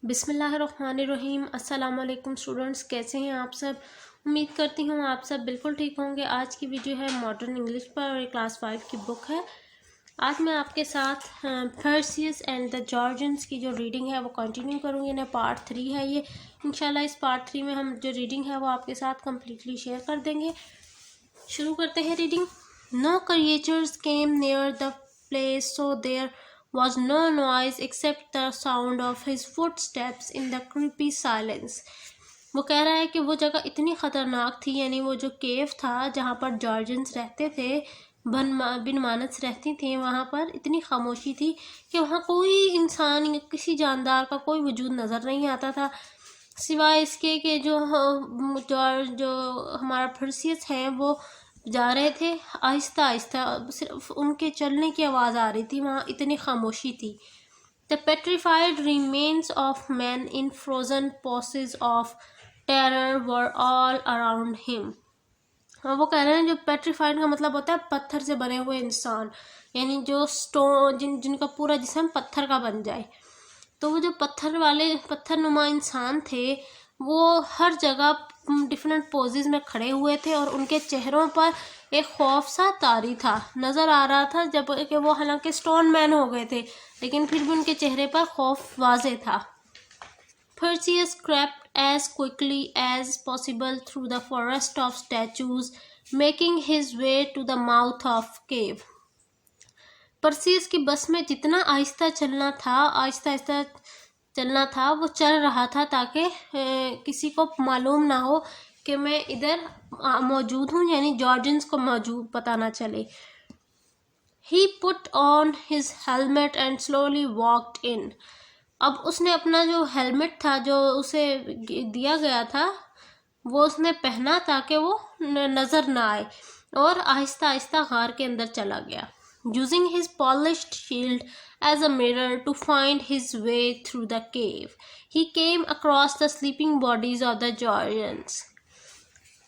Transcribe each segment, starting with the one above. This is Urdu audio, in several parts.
بسم اللہ الرحمن الرحیم۔ السلام علیکم اسٹوڈنٹس، کیسے ہیں آپ سب؟ امید کرتی ہوں آپ سب بالکل ٹھیک ہوں گے۔ آج کی ویڈیو ہے ماڈرن انگلش پر اور کلاس 5 کی بک ہے۔ آج میں آپ کے ساتھ پرسیس اینڈ دا جارجنس کی جو ریڈنگ ہے وہ کنٹینیو کروں گی۔ پارٹ 3 ہے یہ۔ انشاءاللہ اس پارٹ 3 میں ہم جو ریڈنگ ہے وہ آپ کے ساتھ کمپلیٹلی شیئر کر دیں گے۔ شروع کرتے ہیں reading. No creatures came near the place, so there was no noise except the sound of his footsteps in the creepy silence۔ وہ کہہ رہا ہے کہ وہ جگہ اتنی خطرناک تھی، یعنی وہ جو کیو تھا جہاں پر جارجنس رہتے تھے، بن مانس رہتی تھیں، وہاں پر اتنی خاموشی تھی کہ وہاں کوئی انسان یا کسی جاندار کا کوئی وجود نظر نہیں آتا تھا، سوائے اس کے کہ جو ہمارا پرسیس ہے وہ جا رہے تھے آہستہ آہستہ، صرف ان کے چلنے کی آواز آ رہی تھی، وہاں اتنی خاموشی تھی۔ The petrified remains of men in frozen poses of terror were all around him۔ وہ کہہ رہے ہیں جو پیٹریفائڈ کا مطلب ہوتا ہے پتھر سے بنے ہوئے انسان، یعنی جو جن کا پورا جسم پتھر کا بن جائے، تو وہ جو پتھر نما انسان تھے وہ ہر جگہ ڈفرینٹ پوزز میں کھڑے ہوئے تھے، اور ان کے چہروں پر ایک خوف سا طاری تھا، نظر آ رہا تھا، جب کہ وہ حالانکہ اسٹون مین ہو گئے تھے لیکن پھر بھی ان کے چہرے پر خوف واضح تھا۔ Perseus crept as quickly as possible through the forest of statues, making his way to the mouth of cave۔ پرسیس کی بس میں جتنا آہستہ چلنا تھا وہ چل رہا تھا، تاکہ کسی کو معلوم نہ ہو کہ میں ادھر موجود ہوں، یعنی جارجنس کو موجود پتہ نہ چلے۔ He put on his helmet and slowly walked in۔ اب اس نے اپنا جو ہیلمٹ تھا جو اسے دیا گیا تھا وہ اس نے پہنا تاکہ وہ نظر نہ آئے، اور آہستہ آہستہ غار کے اندر چلا گیا۔ Using his polished shield as a mirror to find his way through the cave, he came across the sleeping bodies of the Georgians۔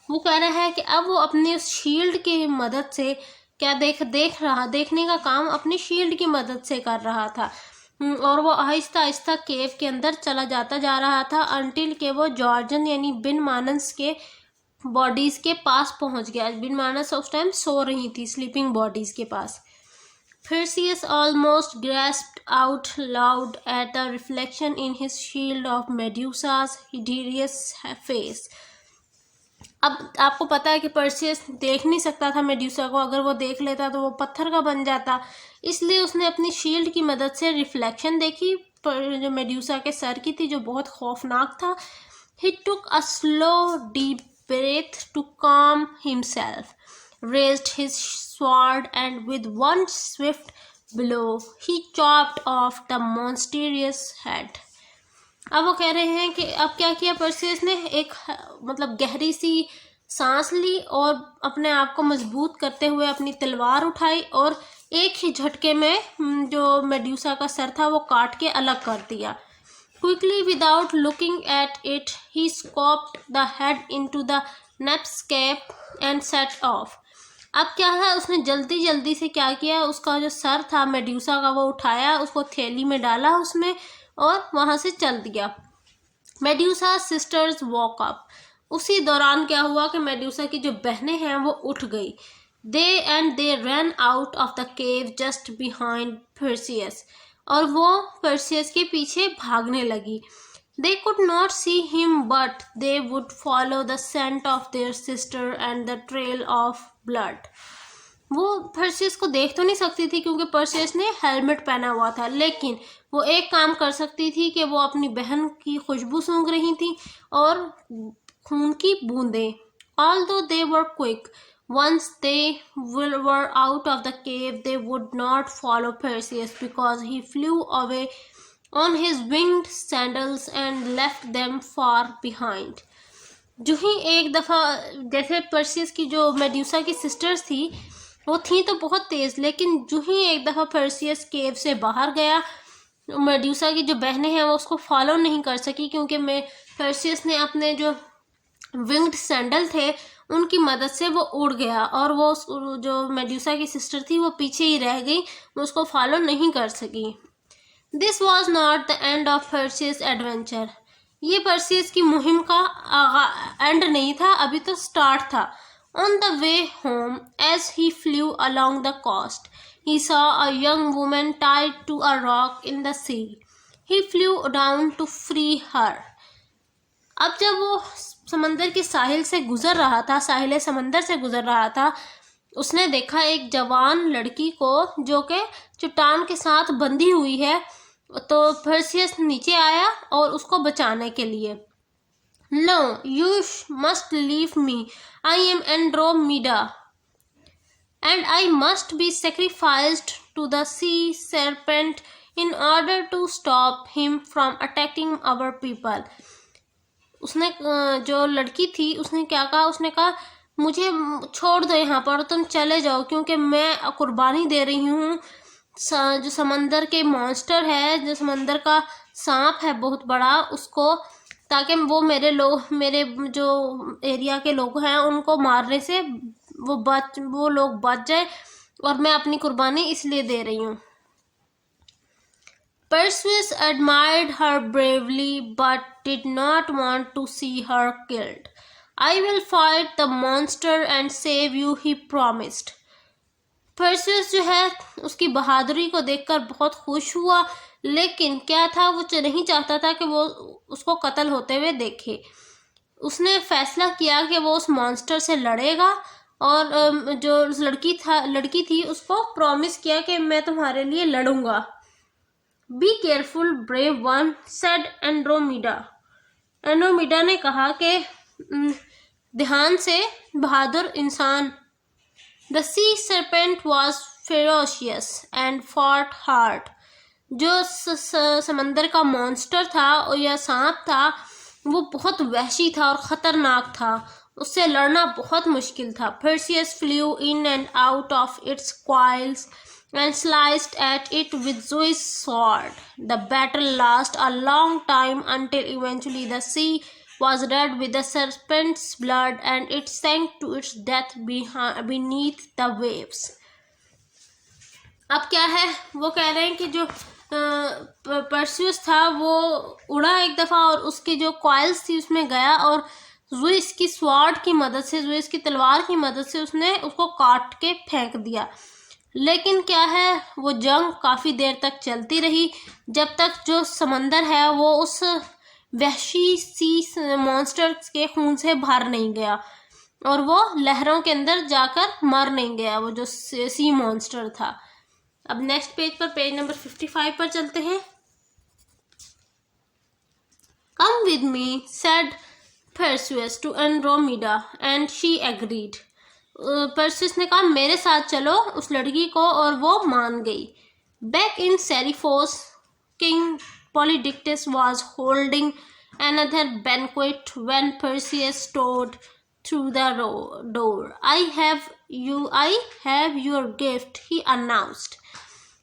وہ کہہ رہا ہے کہ اب وہ اپنی اس شیلڈ کی مدد سے کیا دیکھنے کا کام اپنی شیلڈ کی مدد سے کر رہا تھا، اور وہ آہستہ آہستہ کیو کے اندر چلا جا رہا تھا انٹل کہ وہ جارجن یعنی بن مانس کے باڈیز کے پاس پہنچ گیا۔ بن مانس اس ٹائم سو رہی تھی سلیپنگ باڈیز کے پاس۔ Perseus almost grasped out loud at the reflection in his shield of Medusa's hideous face۔ اب آپ کو پتا ہے کہ پرسیس دیکھ نہیں سکتا تھا میڈیوسا کو، اگر وہ دیکھ لیتا تو وہ پتھر کا بن جاتا، اس لیے اس نے اپنی شیلڈ کی مدد سے ریفلیکشن دیکھی جو میڈیوسا کے سر کی تھی، جو بہت خوفناک تھا۔ He took a slow deep breath to calm himself, raised his sword, and with one swift blow he chopped off the monstrous head۔ اب وہ کہہ رہے ہیں کہ اب کیا کیا پرسیس نے، ایک گہری سی سانس لی اور اپنے آپ کو مضبوط کرتے ہوئے اپنی تلوار اٹھائی، اور ایک ہی جھٹکے میں جو میڈیوسا کا سر تھا وہ کاٹ کے الگ کر دیا۔ Quickly without looking at it, he scooped the head into the knapsack and set off۔ اب کیا تھا، اس نے جلدی سے کیا کیا، اس کا جو سر تھا میڈیوسا کا وہ اٹھایا، اس کو تھیلی میں ڈالا اس میں، اور وہاں سے چل دیا۔ میڈیوسا سسٹرز واک اپ۔ اسی دوران کیا ہوا کہ میڈیوسا کی جو بہنیں ہیں وہ اٹھ گئی۔ They ran out of the cave just behind Perseus۔ اور وہ پرسیس کے پیچھے بھاگنے لگی۔ They could not see him, but they would follow the scent of their sister and the trail of blood۔ وہ پرسیس کو دیکھ تو نہیں سکتی تھی کیونکہ پرسیس نے ہیلمٹ پہنا ہوا تھا، لیکن وہ ایک کام کر سکتی تھی کہ وہ اپنی بہن کی خوشبو سونگھ رہی تھی اور خون کی بوندیں۔ Although they were quick, once they were out of the cave, they would not follow Perseus because he flew away on his winged sandals and left them far behind۔ جو ہی ایک دفعہ جیسے پرسیس کی جو میڈیوسا کی سسٹرز تھی وہ تھیں تو بہت تیز، لیکن جو ہی ایک دفعہ پرسیس کیو سے باہر گیا، میڈیوسا کی جو بہنیں ہیں وہ اس کو فالو نہیں کر سکی، کیونکہ پرسیس نے اپنے جو ونگڈ سینڈل تھے ان کی مدد سے وہ اڑ گیا، اور وہ جو میڈیوسا کی سسٹر تھی وہ پیچھے ہی رہ گئی، وہ اس کو فالو نہیں کر سکی۔ This was not the end of Perseus' adventure. یہ پرسیس کی مہم کا اینڈ نہیں تھا، ابھی تو سٹارٹ تھا. On the way home, as he flew along the coast, he saw a young woman tied to a rock in the sea. He flew down to free her. اب جب وہ سمندر کے ساحل سے گزر رہا تھا، ساحل سمندر سے گزر رہا تھا، اس نے دیکھا ایک جوان لڑکی کو جو کہ چٹان کے ساتھ بندھی ہوئی ہے. تو پرسیس نیچے آیا اور اس کو بچانے کے لیے. No, you must leave me. I am Andromeda, and I must be sacrificed to the sea serpent in order to stop him from attacking our people. اس نے جو لڑکی تھی اس نے کیا کہا، اس نے کہا مجھے چھوڑ دو یہاں پر، تم چلے جاؤ، کیونکہ میں قربانی دے رہی ہوں جو سمندر کے مانسٹر ہے، جو سمندر کا سانپ ہے بہت بڑا، اس کو، تاکہ وہ میرے جو ایریا کے لوگ ہیں ان کو مارنے سے وہ لوگ بچ جائے، اور میں اپنی قربانی اس لیے دے رہی ہوں. Perseus admired her bravely but did not want to see her killed. I will fight the monster and save you, he promised. پرسیوس جو ہے اس کی بہادری کو دیکھ کر بہت خوش ہوا، لیکن کیا تھا، وہ نہیں چاہتا تھا کہ وہ اس کو قتل ہوتے ہوئے دیکھے. اس نے فیصلہ کیا کہ وہ اس مانسٹر سے لڑے گا، اور جو لڑکی تھی اس کو پرومس کیا کہ میں تمہارے لیے لڑوں گا. Be careful, brave one, said Andromeda. Andromeda نے کہا کہ دھیان سے بہادر انسان. The sea serpent was ferocious and fought hard. جو سمندر کا مانسٹر تھا یا سانپ تھا وہ بہت وحشی تھا اور خطرناک تھا، اس سے لڑنا بہت مشکل تھا. Perseus flew in and out of its coils and sliced at it with Zeus' sword. The battle lasted a long time until eventually the sea was red with the serpent's blood and it sank to its death beneath the waves. اب کیا ہے، وہ کہہ رہے ہیں کہ جو پرسیوس تھا وہ اڑا ایک دفعہ اور اس کی جو کوائلز تھی اس میں گیا، اور زوئس کی سوارڈ کی مدد سے، زوئس کی تلوار کی مدد سے اس نے اس کو کاٹ کے پھینک دیا. لیکن کیا ہے، وہ جنگ کافی دیر تک چلتی رہی جب تک جو سمندر ہے وہ اس وحشی سی مانسٹر کے خون سے بھر نہیں گیا اور وہ لہروں کے اندر جا کر مر نہیں گیا، وہ جو سی مانسٹر تھا. اب نیکسٹ پیج پر، پیج نمبر 55 پر چلتے ہیں. Come with me, said Perseus to Andromeda, and she agreed. پرسیوس نے کہا میرے ساتھ چلو اس لڑکی کو، اور وہ مان گئی. Back in Seriphos, King Polydectes was holding another banquet when Perseus stood through the door. I have your gift, he announced.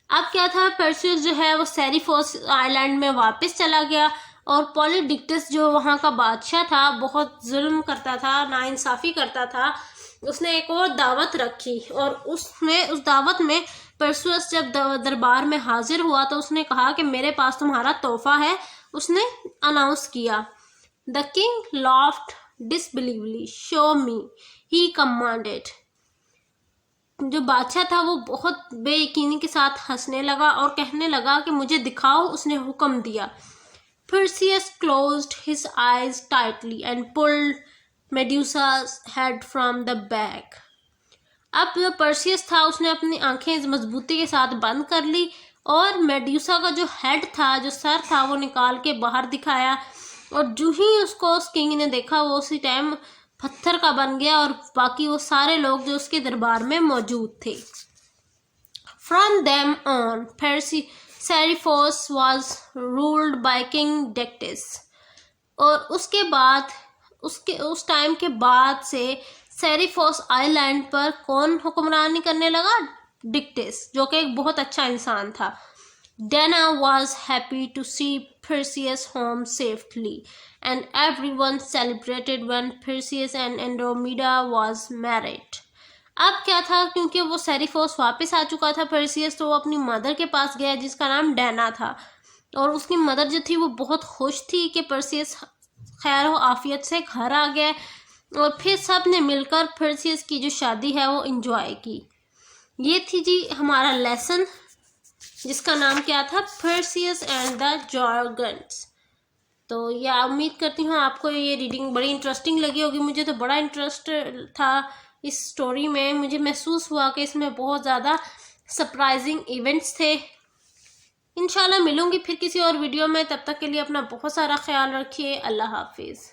اب کیا تھا، پرسیوس جو ہے وہ سیریفوس آئی لینڈ میں واپس چلا گیا، اور پولیڈکٹس جو وہاں کا بادشاہ تھا، بہت ظلم کرتا تھا، ناانصافی کرتا تھا، اس نے ایک اور دعوت رکھی، اور اس دعوت میں پرسیوس جب دربار میں حاضر ہوا تو اس نے کہا کہ میرے پاس تمہارا تحفہ ہے. اس نے اناؤنس کیا. The king laughed disbelievingly. Show me, he commanded. جو بادشاہ تھا وہ بہت بے یقینی کے ساتھ ہنسنے لگا اور کہنے لگا کہ مجھے دکھاؤ، اس نے حکم دیا. Perseus closed his eyes tightly and pulled Medusa's head from the bag. اب جو پرسیس تھا اس نے اپنی آنکھیں مضبوطی کے ساتھ بند کر لی اور میڈیوسا کا جو ہیڈ تھا، جو سر تھا، وہ نکال کے باہر دکھایا، اور جو ہی اس کو اس کنگ نے دیکھا وہ اسی ٹائم پتھر کا بن گیا، اور باقی وہ سارے لوگ جو اس کے دربار میں موجود تھے. From them on, Seriphos was ruled by King Dectes. اور اس کے بعد اس ٹائم کے بعد سے سیریفوس آئی لینڈ پر کون حکمرانی کرنے لگا؟ ڈکٹس، جو کہ ایک بہت اچھا انسان تھا. Dana was happy to see Perseus home safely, and everyone celebrated when Perseus and Andromeda was married. اب کیا تھا، کیونکہ وہ سیریفوس واپس آ چکا تھا پرسیس، تو وہ اپنی مدر کے پاس گیا جس کا نام ڈینا تھا. اور اس کی مدر جو تھی وہ بہت خوش تھی کہ پرسیس خیر و عافیت سے گھر آ گیا، اور پھر سب نے مل کر پرسیس کی جو شادی ہے وہ انجوائے کی۔ یہ تھی جی ہمارا لیسن، جس کا نام کیا تھا؟ پرسیس اینڈ دا ڈریگنز۔ تو یہ امید کرتی ہوں آپ کو یہ ریڈنگ بڑی انٹرسٹنگ لگی ہوگی۔ مجھے تو بڑا انٹرسٹ تھا اس سٹوری میں، مجھے محسوس ہوا کہ اس میں بہت زیادہ سرپرائزنگ ایونٹس تھے۔ انشاءاللہ ملوں گی پھر کسی اور ویڈیو میں، تب تک کے لیے اپنا بہت سارا خیال رکھیے۔ اللہ حافظ۔